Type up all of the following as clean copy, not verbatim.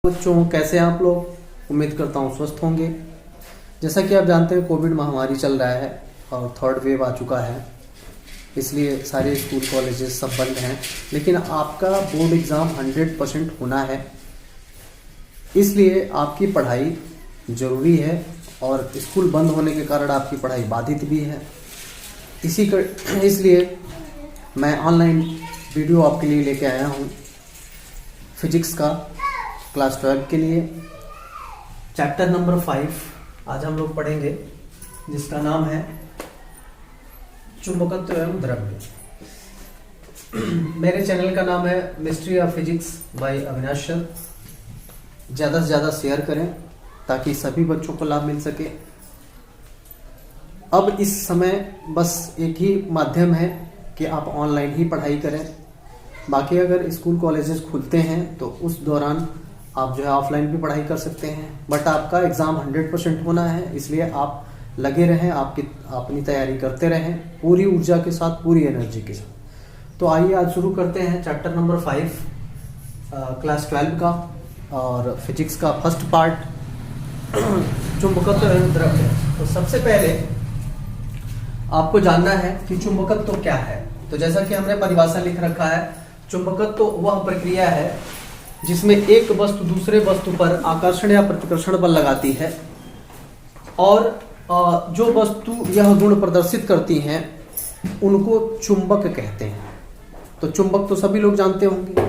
बच्चों, कैसे हैं आप लोग। उम्मीद करता हूँ स्वस्थ होंगे। जैसा कि आप जानते हैं, कोविड महामारी चल रहा है और थर्ड वेव आ चुका है, इसलिए सारे स्कूल कॉलेजेस सब बंद हैं। लेकिन आपका बोर्ड एग्ज़ाम 100% होना है, इसलिए आपकी पढ़ाई ज़रूरी है और स्कूल बंद होने के कारण आपकी पढ़ाई बाधित भी है। इसलिए मैं ऑनलाइन वीडियो आपके लिए लेके आया हूँ। फिजिक्स का क्लास 12 के लिए चैप्टर नंबर 5 आज हम लोग पढ़ेंगे, जिसका नाम है चुंबकत्व एवं द्रव्य। मेरे चैनल का नाम है mystery of physics bye Avinash sir. ज़्यादा से ज़्यादा शेयर करें ताकि सभी बच्चों को लाभ मिल सके। अब इस समय बस एक ही माध्यम है कि आप ऑनलाइन ही पढ़ाई करें। बाकी अगर स्कूल कॉलेजेस खुलते हैं तो उस दौरान आप जो है ऑफलाइन भी पढ़ाई कर सकते हैं, बट आपका एग्ज़ाम 100% होना है, इसलिए आप लगे रहें, आपकी अपनी तैयारी करते रहें पूरी ऊर्जा के साथ, पूरी एनर्जी के साथ। तो आइए आज शुरू करते हैं चैप्टर नंबर 5 क्लास 12 का और फिजिक्स का फर्स्ट पार्ट चुंबकत्व एवं द्रव्य। तो सबसे पहले आपको जानना है कि चुंबकत्व क्या है। तो जैसा कि हमने परिभाषा लिख रखा है, चुंबकत्व वह प्रक्रिया है जिसमें एक वस्तु दूसरे वस्तु पर आकर्षण या प्रतिकर्षण बल लगाती है और जो वस्तु यह गुण प्रदर्शित करती हैं उनको चुंबक कहते हैं। तो चुंबक तो सभी लोग जानते होंगे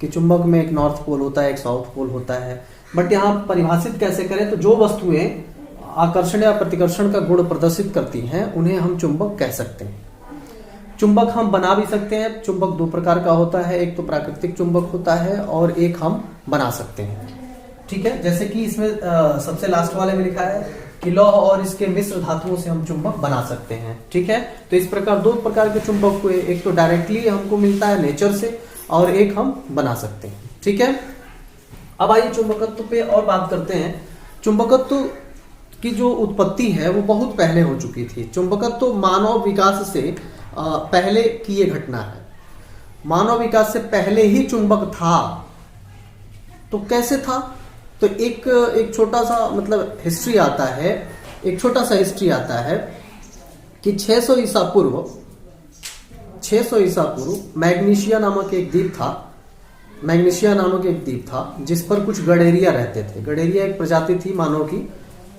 कि चुंबक में एक नॉर्थ पोल होता है, एक साउथ पोल होता है, बट यहाँ परिभाषित कैसे करें। तो जो वस्तुएं आकर्षण या प्रतिकर्षण का गुण प्रदर्शित करती हैं उन्हें हम चुंबक कह सकते हैं। चुंबक हम बना भी सकते हैं। चुंबक दो प्रकार का होता है, एक तो प्राकृतिक चुंबक होता है और एक हम बना सकते हैं। ठीक है, जैसे कि इसमें सबसे लास्ट वाले में लिखा है कि लौह और इसके मिश्र धातुओं से हम चुंबक बना सकते हैं। ठीक है, तो इस प्रकार दो प्रकार के चुंबक को, एक तो डायरेक्टली हमको मिलता है नेचर से और एक हम बना सकते हैं। ठीक है, अब आइए चुंबकत्व पे और बात करते हैं। चुंबकत्व की जो उत्पत्ति है वो बहुत पहले हो चुकी थी। चुंबकत्व मानव विकास से पहले की ये घटना है। मानव विकास से पहले ही चुंबक था। तो कैसे था? तो एक छोटा सा मतलब हिस्ट्री आता है, एक छोटा सा हिस्ट्री आता है कि 600 ईसा पूर्व मैग्नीशिया नामक एक द्वीप था, जिस पर कुछ गडेरिया रहते थे। गडेरिया एक प्रजाति थी मानव की,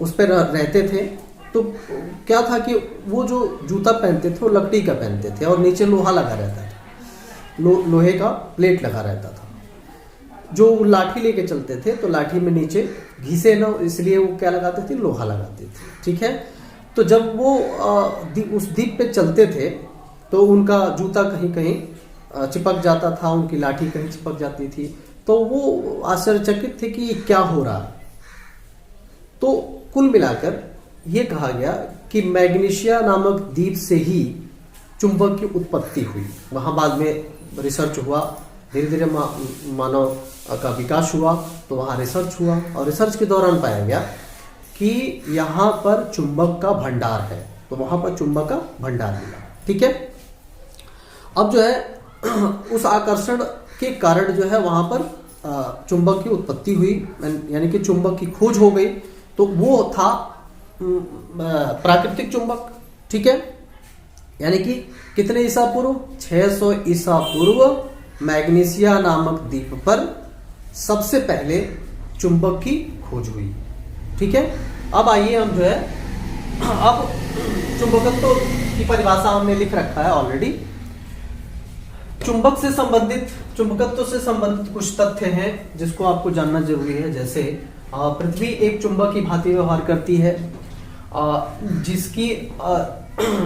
उस पर रहते थे। तो क्या था कि वो जो जूता पहनते थे वो लकड़ी का पहनते थे और नीचे लोहा लगा रहता था, लोहे का प्लेट लगा रहता था। जो लाठी लेके चलते थे तो लाठी में नीचे घिसे ना, इसलिए वो क्या लगाते थे, लोहा लगाते थे। ठीक है, तो जब वो उस द्वीप पे चलते थे तो उनका जूता कहीं कहीं चिपक जाता था, उनकी लाठी कहीं चिपक जाती थी। तो वो आश्चर्यचकित थे कि क्या हो रहा है। तो कुल मिलाकर ये कहा गया कि मैग्नीशिया नामक द्वीप से ही चुंबक की उत्पत्ति हुई। वहां बाद में रिसर्च हुआ, धीरे धीरे मानव का विकास हुआ, तो वहां रिसर्च हुआ और रिसर्च के दौरान पाया गया कि यहाँ पर चुंबक का भंडार है। तो वहां पर चुंबक का भंडार मिला। ठीक है, अब जो है उस आकर्षण के कारण जो है वहां पर चुंबक की उत्पत्ति हुई, यानी कि चुंबक की खोज हो गई। तो वो था प्राकृतिक चुंबक। ठीक है, यानी कि कितने ईसा पूर्व? 600 ईसा पूर्व मैग्नीशिया नामक द्वीप पर सबसे पहले चुंबक की खोज हुई। ठीक है, अब आइए हम जो है अब चुंबकत्व की परिभाषा हमने लिख रखा है ऑलरेडी। चुंबकत्व से संबंधित कुछ तथ्य हैं जिसको आपको जानना जरूरी है। जैसे पृथ्वी एक चुंबक की भांति व्यवहार करती है,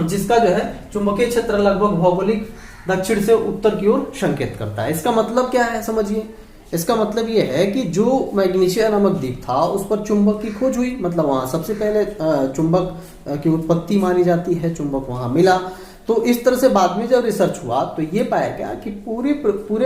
जिसका जो है चुंबकीय क्षेत्र लगभग भौगोलिक दक्षिण से उत्तर की ओर संकेत करता है। इसका मतलब क्या है, समझिए। इसका मतलब ये है कि जो मैग्नीशिया नामक द्वीप था उस पर चुंबक की खोज हुई, मतलब वहां सबसे पहले चुंबक की उत्पत्ति मानी जाती है, चुंबक वहां मिला। तो इस तरह से बाद में जब रिसर्च हुआ तो ये पाया गया कि पूरे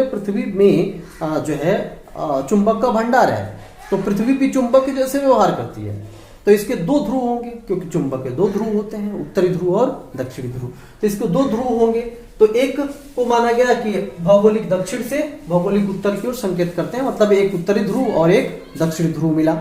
पृथ्वी में जो है चुंबक का भंडार है। तो पृथ्वी भी चुंबक के जैसे व्यवहार करती है। तो इसके दो ध्रुव होंगे, क्योंकि चुंबक के दो ध्रुव होते हैं, उत्तरी ध्रुव और दक्षिणी ध्रुव। तो इसके दो ध्रुव होंगे। तो एक को माना गया कि भौगोलिक दक्षिण से भौगोलिक उत्तर की ओर संकेत करते हैं, मतलब एक उत्तरी ध्रुव और एक दक्षिणी ध्रुव मिला,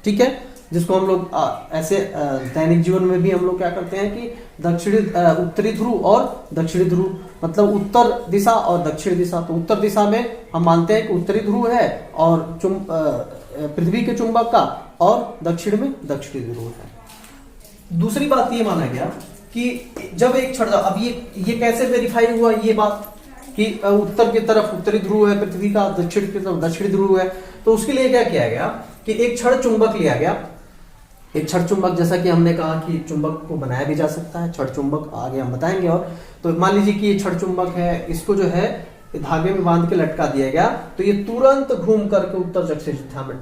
ठीक है, जिसको हम लोग ऐसे दैनिक जीवन में भी हम लोग क्या करते हैं कि दक्षिणी उत्तरी ध्रुव और दक्षिणी ध्रुव, मतलब उत्तर दिशा और दक्षिण दिशा। तो उत्तर दिशा में हम मानते हैं कि उत्तरी ध्रुव है और पृथ्वी के चुंबक का, और दक्षिण में दक्षिणी ध्रुव है। दूसरी बात ये माना गया कि जब एक छड़, अब ये कैसे वेरीफाई हुआ ये बात कि उत्तर की तरफ उत्तरी ध्रुव है पृथ्वी का, दक्षिण की तरफ दक्षिणी ध्रुव है, तो उसके लिए क्या किया गया कि एक छड़ चुंबक लिया गया। एक छड़ चुंबक, जैसा कि हमने कहा कि चुंबक को बनाया भी जा सकता है, छड़ चुंबक आगे हम बताएंगे। और तो मान लीजिए कि ये छड़ चुंबक है, इसको जो है धागे में बांध के लटका दिया गया, तो ये तुरंत घूम करके उत्तर दक्षिण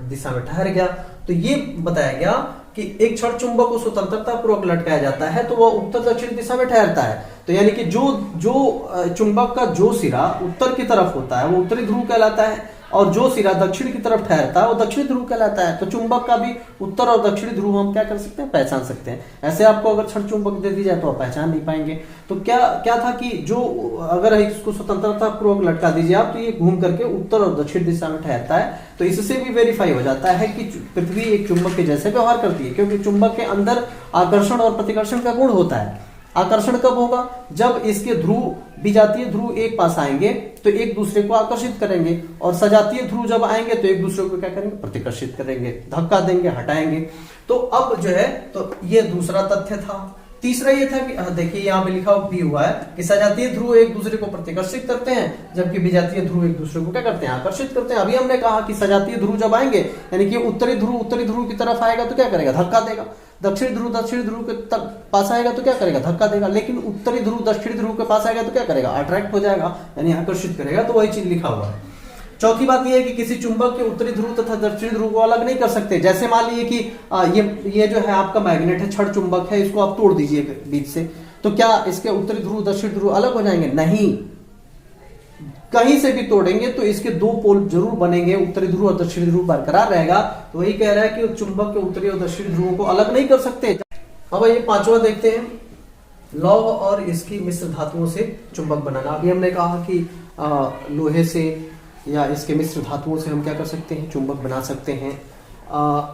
दिशा में ठहर गया। तो ये बताया गया कि एक छड़ चुंबक को स्वतंत्रता पूर्वक लटकाया जाता है तो वह उत्तर दक्षिण दिशा में ठहरता है। तो यानी कि जो चुंबक का जो सिरा उत्तर की तरफ होता है वो उत्तरी ध्रुव कहलाता है, और जो सिरा दक्षिण की तरफ ठहरता है वो दक्षिणी ध्रुव कहलाता है। तो चुंबक का भी उत्तर और दक्षिणी ध्रुव हम क्या कर सकते हैं, पहचान सकते हैं। ऐसे आपको अगर छड़ चुंबक दे दी जाए तो आप पहचान नहीं पाएंगे। तो क्या था कि जो अगर इसको स्वतंत्रता पूर्वक लटका दीजिए आप, तो ये घूम करके उत्तर और दक्षिण दिशा में ठहरता है। तो इससे भी वेरीफाई हो जाता है कि पृथ्वी एक चुंबक के जैसे व्यवहार करती है, क्योंकि चुंबक के अंदर आकर्षण और प्रतिकर्षण का गुण होता है। आकर्षण कब होगा, जब इसके ध्रुव विजातीय ध्रुव एक पास आएंगे तो एक दूसरे को आकर्षित करेंगे, और सजातीय ध्रुव जब आएंगे तो एक दूसरे को क्या करेंगे, प्रतिकर्षित करेंगे, धक्का देंगे, हटाएंगे। तो अब जो है, तो ये दूसरा तथ्य था। तीसरा ये था कि देखिए यहाँ पे लिखा भी हुआ है कि सजातीय ध्रुव एक दूसरे को प्रतिकर्षित करते हैं, जबकि विजातीय ध्रुव एक दूसरे को क्या करते हैं, आकर्षित करते हैं। अभी हमने कहा कि सजातीय ध्रुव जब आएंगे, यानी कि उत्तरी ध्रुव की तरफ आएगा तो क्या करेगा, धक्का देगा। दक्षिणी ध्रुव के पास आएगा तो क्या करेगा, धक्का देगा। लेकिन उत्तरी ध्रुव दक्षिणी ध्रुव के पास आएगा तो क्या करेगा, अट्रैक्ट हो जाएगा, यानी आकर्षित करेगा। तो वही चीज लिखा हुआ है। चौथी बात यह है कि किसी चुंबक के उत्तरी ध्रुव तथा दक्षिणी ध्रुव को अलग नहीं कर सकते। जैसे मान लीजिए कि ये जो है आपका मैग्नेट है, छड़ चुंबक है, इसको आप तोड़ दीजिए बीच से, तो क्या इसके उत्तरी ध्रुव दक्षिणी ध्रुव अलग हो जाएंगे? नहीं, कहीं से भी तोड़ेंगे तो इसके दो पोल जरूर बनेंगे, उत्तरी ध्रुव और दक्षिणी ध्रुव बरकरार रहेगा। तो वही कह रहा है कि चुंबक के उत्तरी और दक्षिणी ध्रुवों को अलग नहीं कर सकते। अब ये पांचवा देखते हैं, लौह और इसकी मिश्र धातुओं से चुंबक बनाना। अभी हमने कहा कि लोहे से या इसके मिश्र धातुओं से हम क्या कर सकते हैं, चुंबक बना सकते हैं।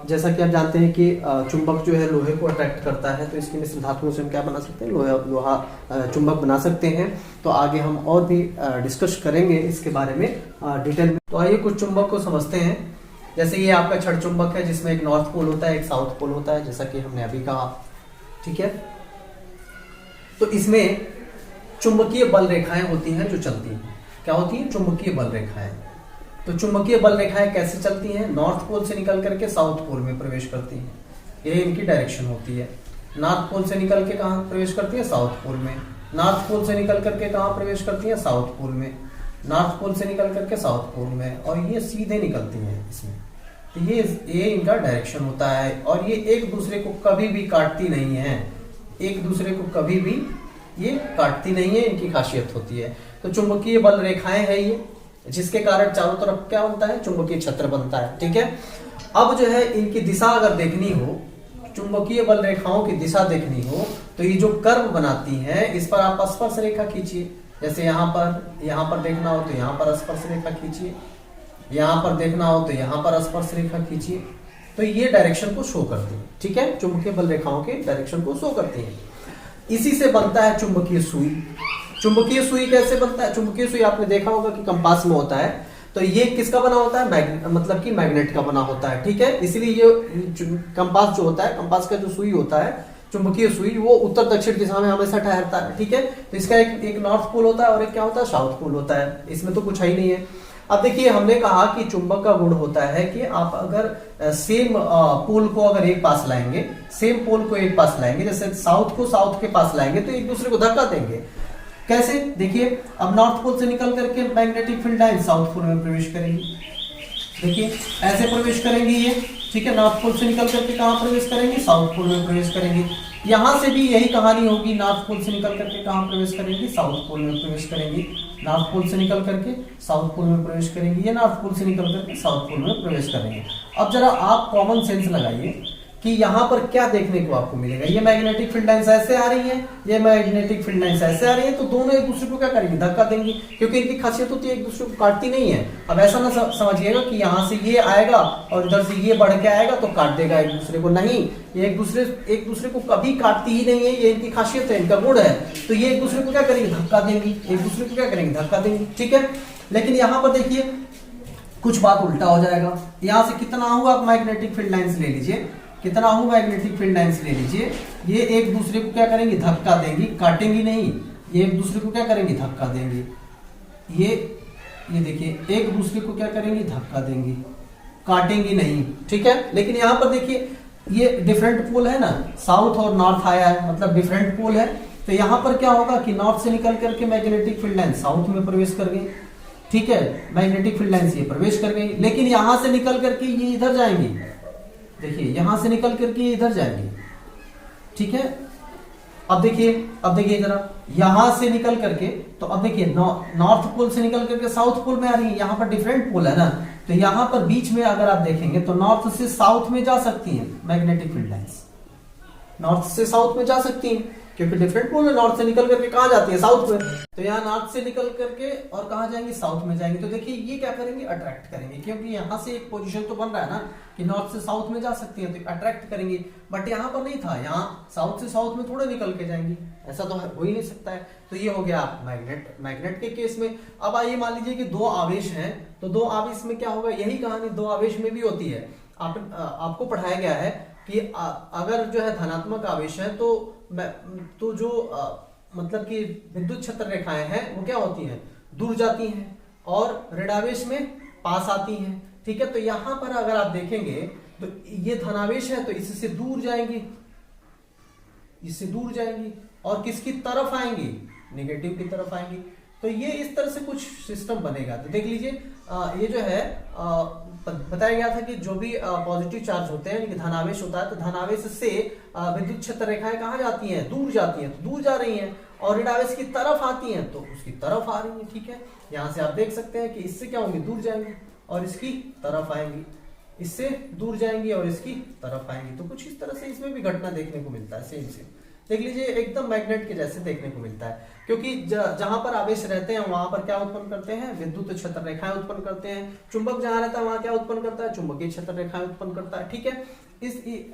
जैसा कि आप जानते हैं कि चुंबक जो है लोहे को अट्रैक्ट करता है, तो इसकी मिश्र धातुओं से हम क्या बना सकते हैं, लोहा चुंबक बना सकते हैं। तो आगे हम और भी डिस्कस करेंगे इसके बारे में डिटेल में। तो आइए कुछ चुंबक को समझते हैं। जैसे ये आपका छड़ चुंबक है, जिसमें एक नॉर्थ पोल होता है, एक साउथ पोल होता है, जैसा कि हमने अभी कहा, ठीक है। तो इसमें चुंबकीय बल रेखाएं होती हैं जो चलती हैं। क्या होती है, चुंबकीय बल रेखाएं। तो चुंबकीय बल रेखाएं कैसे चलती हैं, नॉर्थ पोल से निकल करके साउथ पोल में प्रवेश करती हैं, ये इनकी डायरेक्शन होती है। नॉर्थ पोल से निकल के कहां प्रवेश करती है, साउथ पोल में। नॉर्थ पोल से निकल करके कहां प्रवेश करती है, साउथ पोल में। नॉर्थ पोल से निकल करके साउथ पोल में, और ये सीधे निकलती हैं इसमें। तो ये इनका डायरेक्शन होता है, और ये एक दूसरे को कभी भी काटती नहीं है, एक दूसरे को कभी भी ये काटती नहीं है, इनकी खासियत होती है। तो चुंबकीय बल रेखाएं है ये, जिसके कारण चारों तरफ क्या बनता है, चुंबकीय क्षेत्र बनता है, ठीक है। अब जो है इनकी दिशा अगर देखनी हो, चुंबकीय बल रेखाओं की दिशा देखनी हो, तो ये जो कर्व बनाती हैं, इस पर आप स्पर्श रेखा खींचिए। जैसे यहाँ पर देखना हो तो यहाँ पर स्पर्श रेखा खींचिए, यहाँ पर देखना हो तो यहाँ पर स्पर्श रेखा खींचिए। तो ये डायरेक्शन को शो करती है, ठीक है, चुंबकीय बल रेखाओं के डायरेक्शन को शो करती है। इसी से बनता है चुंबकीय सुई। चुंबकीय सुई कैसे बनता है, चुंबकीय सुई आपने देखा होगा कि कंपास में होता है, तो ये किसका बना होता है, मतलब कि मैग्नेट का बना होता है, ठीक है। इसलिए ये कंपास जो होता है, कंपास का जो सुई होता है, चुंबकीय सुई, वो उत्तर दक्षिण दिशा में हमेशा ठहरता है, ठीक है। तो इसका एक नॉर्थ पोल होता है और एक क्या होता है, साउथ पोल होता है। इसमें तो कुछ है ही नहीं है। अब देखिए, हमने कहा कि चुंबक का गुण होता है कि आप अगर सेम पोल को अगर एक पास लाएंगे, सेम पोल को एक पास लाएंगे, जैसे साउथ को साउथ के पास लाएंगे, तो एक दूसरे को धक्का देंगे। कैसे, देखिए, अब नॉर्थ पोल से निकल करके magnetic field line south pole में प्रवेश करेंगी। देखिए ऐसे प्रवेश करेंगी ये, ठीक है। नॉर्थ पोल से निकल करके कहाँ प्रवेश करेंगी, साउथ पोल में प्रवेश करेंगी। यहाँ से भी यही कहानी होगी, नॉर्थ पोल से निकल करके कहाँ प्रवेश करेंगी, साउथ पोल में प्रवेश करेंगी। नॉर्थ पोल से निकल करके साउथ पोल में प्रवेश करेंगी, या नॉर्थ पोल से निकल करके साउथ पोल में प्रवेश करेंगे। अब जरा आप कॉमन सेंस लगाइए कि यहाँ पर क्या देखने को आपको मिलेगा, ये मैग्नेटिक फील्ड लाइंस ऐसे आ रही है, ये मैग्नेटिक फील्ड लाइंस ऐसे आ रही है, तो दोनों एक दूसरे को क्या करेंगे, धक्का देंगे, क्योंकि इनकी खासियत होती है एक दूसरे को काटती नहीं है। अब ऐसा ना समझिएगा कि यहाँ से ये आएगा और इधर से ये बढ़ के आएगा तो काट देगा एक दूसरे को, नहीं, ये एक दूसरे को कभी काटती ही नहीं है, ये इनकी खासियत है, इनका गुण है। तो ये एक दूसरे को क्या करेंगे, धक्का देंगे, एक दूसरे को क्या करेंगे, धक्का देंगे, ठीक है। लेकिन यहाँ पर देखिए कुछ बात उल्टा हो जाएगा, यहाँ से कितना हुआ, आप मैग्नेटिक फील्ड लाइंस ले लीजिए, कितना हुआ मैग्नेटिक फील्ड लाइंस ले लीजिए, ये एक दूसरे को क्या करेंगी, धक्का देंगी, काटेंगी नहीं, ये एक दूसरे को क्या करेंगी, धक्का देंगी, ये देखिए एक दूसरे को क्या करेंगी, धक्का देंगी, काटेंगी नहीं, ठीक है। लेकिन यहाँ पर देखिए ये डिफरेंट पोल है ना, साउथ और नॉर्थ आया है, मतलब डिफरेंट पोल है, तो यहाँ पर क्या होगा कि नॉर्थ से निकल करके मैग्नेटिक फील्ड लाइन साउथ में प्रवेश कर गई, ठीक है, मैग्नेटिक फील्ड लाइन ये प्रवेश कर गई, लेकिन यहां से निकल करके ये इधर जाएंगी, देखिए यहां से निकल करके ये इधर जाएंगी, ठीक है। अब देखिए जरा, यहां से निकल करके, तो अब देखिए नॉर्थ पोल से निकल करके साउथ पोल में आ रही है, यहाँ पर डिफरेंट पोल है ना, तो यहाँ पर बीच में अगर आप देखेंगे तो नॉर्थ से साउथ में जा सकती हैं मैग्नेटिक फील्ड लाइंस, नॉर्थ से साउथ में जा सकती हैं, क्योंकि डिफरेंट पोल है, नॉर्थ से निकल करके कहां जाती है, साउथ में, तो यहाँ नॉर्थ से निकल करके और कहां जाएंगे, साउथ में जाएंगे। तो देखिए ये क्या करेंगे, अट्रैक्ट करेंगे, क्योंकि यहाँ से एक पोजीशन तो बन रहा है ना कि नॉर्थ से साउथ में जा सकती है, तो अट्रैक्ट करेंगे, बट यहाँ पर नहीं था, यहाँ साउथ से साउथ में थोड़े निकल के जाएंगी, ऐसा तो हो ही नहीं सकता है। तो ये हो गया मैग्नेट के केस में। अब आइए मान लीजिए कि दो आवेश हैं, तो दो आवेश में क्या होगा, यही कहानी दो आवेश में भी होती है। आपको पढ़ाया गया है कि अगर जो है धनात्मक आवेश है तो जो मतलब कि विद्युत क्षेत्र रेखाएं हैं वो क्या होती हैं, दूर जाती हैं, और ऋणावेश में पास आती हैं, ठीक है। तो यहां पर अगर आप देखेंगे तो ये धनावेश है तो इससे दूर जाएंगी, इससे दूर जाएंगी, और किसकी तरफ आएंगी, नेगेटिव की तरफ आएंगी। तो ये इस तरह से कुछ सिस्टम बनेगा। तो देख लीजिए ये जो है बताया गया था कि जो भी पॉजिटिव चार्ज होते हैं, धनावेश होता है, तो धनावेश से विद्युत क्षेत्र रेखाएं कहाँ जाती हैं, दूर जाती हैं, तो दूर जा रही हैं, और ऋणावेश की तरफ आती हैं तो उसकी तरफ आ रही है, ठीक है। यहाँ से आप देख सकते हैं कि इससे क्या होंगी, दूर जाएंगी और इसकी तरफ आएंगी, इससे दूर जाएंगी और इसकी तरफ आएंगी। तो कुछ इस तरह से इसमें भी घटना देखने को मिलता है, सेम सेम देख लीजिए, एकदम मैग्नेट के जैसे देखने को मिलता है, क्योंकि जहां पर आवेश रहते हैं वहां पर क्या उत्पन्न करते हैं, विद्युत क्षेत्र रेखाएं उत्पन्न करते हैं। चुंबक जहां रहता है वहां क्या उत्पन्न करता है, चुंबकीय क्षेत्र रेखाएं उत्पन्न करता है, ठीक है।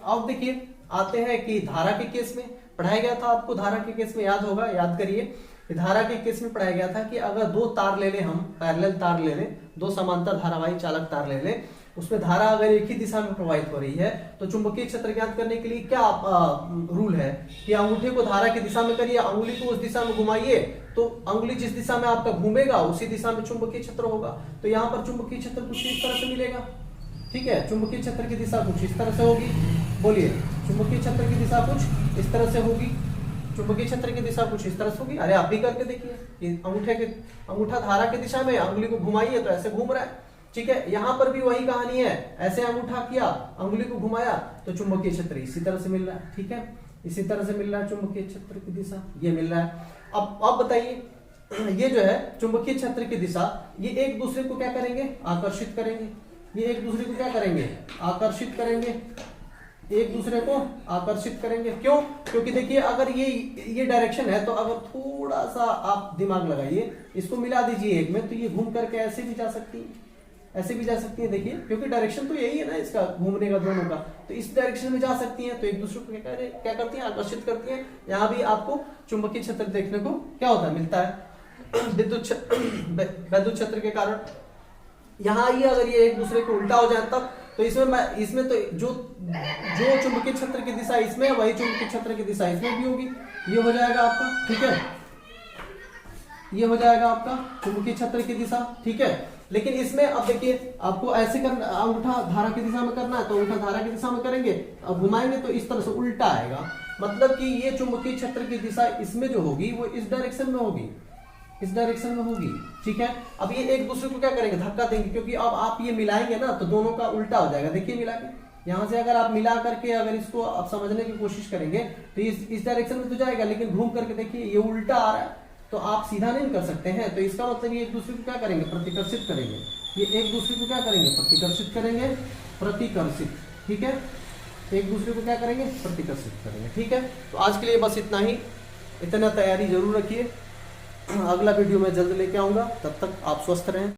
अब देखिए आते हैं कि धारा के केस में पढ़ाया गया था आपको, धारा के केस में याद होगा, याद करिए, धारा के केस में पढ़ाया गया था कि अगर दो तार ले लें, हम पैरेलल तार ले लें, दो समांतर धारावाही चालक तार ले लें, उसमें धारा अगर एक ही दिशा में प्रवाहित हो रही है, तो चुंबकीय क्षेत्र ज्ञात करने के लिए क्या रूल है कि अंगूठे को धारा की दिशा में करिए, अंगुली को उस दिशा में घुमाइए, तो अंगुली जिस दिशा में आपका घूमेगा उसी दिशा में चुंबकीय क्षेत्र होगा। तो यहाँ पर चुंबकीय क्षेत्र कुछ इस तरह से मिलेगा, ठीक है। चुंबकीय क्षेत्र की दिशा कुछ इस तरह से होगी, बोलिए, चुंबकीय क्षेत्र की दिशा कुछ इस तरह से होगी, चुंबकीय क्षेत्र की दिशा कुछ इस तरह से होगी। अरे आप भी करके देखिए, अंगूठा धारा की दिशा में, अंगुली को घुमाइए तो ऐसे घूम रहा है, ठीक है। यहां पर भी वही कहानी है, ऐसे अंगूठा किया, अंगुली को घुमाया तो चुंबकीय क्षेत्र इसी तरह से मिल रहा है, ठीक है, इसी तरह से मिल रहा है चुंबकीय क्षेत्र की दिशा, ये मिल रहा है। अब बताइए, ये जो है चुंबकीय क्षेत्र की दिशा, ये एक दूसरे को क्या करेंगे, आकर्षित करेंगे, ये एक दूसरे को क्या करेंगे, आकर्षित करेंगे, एक दूसरे को आकर्षित करेंगे। क्यों? क्योंकि देखिए अगर ये डायरेक्शन है, तो अगर थोड़ा सा आप दिमाग लगाइए, इसको मिला दीजिए एक में, तो ये घूम करके ऐसे भी जा सकती है, ऐसे भी जा सकती है, देखिए, क्योंकि डायरेक्शन तो यही है ना इसका, घूमने का दोनों का, तो इस डायरेक्शन में जा सकती हैं, तो एक दूसरे को क्या करती हैं, आकर्षित करती हैं। यहाँ भी आपको चुंबकीय क्षेत्र देखने को क्या होता है, मिलता है विद्युत क्षेत्र के कारण। यहाँ आइए, अगर ये एक दूसरे को उल्टा हो जाए तब, तो इसमें तो जो चुंबकीय क्षेत्र की दिशा इसमें, वही चुंबकीय क्षेत्र की दिशा इसमें भी होगी, ये हो जाएगा आपका, ठीक है, ये हो जाएगा आपका चुंबकीय क्षेत्र की दिशा, ठीक है। लेकिन इसमें अब देखिए, आपको ऐसे करना, अंगूठा धारा की दिशा में करना है तो अंगूठा धारा की दिशा में करेंगे, अब घुमाएंगे तो इस तरह से उल्टा आएगा, मतलब कि ये चुंबकीय क्षेत्र की दिशा इसमें जो होगी वो इस डायरेक्शन में होगी, इस डायरेक्शन में होगी, ठीक है। अब ये एक दूसरे को क्या करेंगे, धक्का देंगे, क्योंकि अब आप ये मिलाएंगे ना तो दोनों का उल्टा हो जाएगा। देखिए मिला के, यहाँ से अगर आप मिला करके अगर इसको आप समझने की कोशिश करेंगे तो इस डायरेक्शन में तो जाएगा, लेकिन घूम करके देखिए ये उल्टा आ रहा है, तो आप सीधा नहीं कर सकते हैं। तो इसका मतलब ये एक दूसरे को क्या करेंगे, प्रतिकर्षित करेंगे, ये एक दूसरे को क्या करेंगे, प्रतिकर्षित करेंगे, प्रतिकर्षित, ठीक है। एक दूसरे को क्या करेंगे, प्रतिकर्षित करेंगे। ठीक है, तो आज के लिए बस इतना ही, इतना तैयारी जरूर रखिए। अगला वीडियो मैं जल्द लेके आऊँगा, तब तक आप स्वस्थ रहें।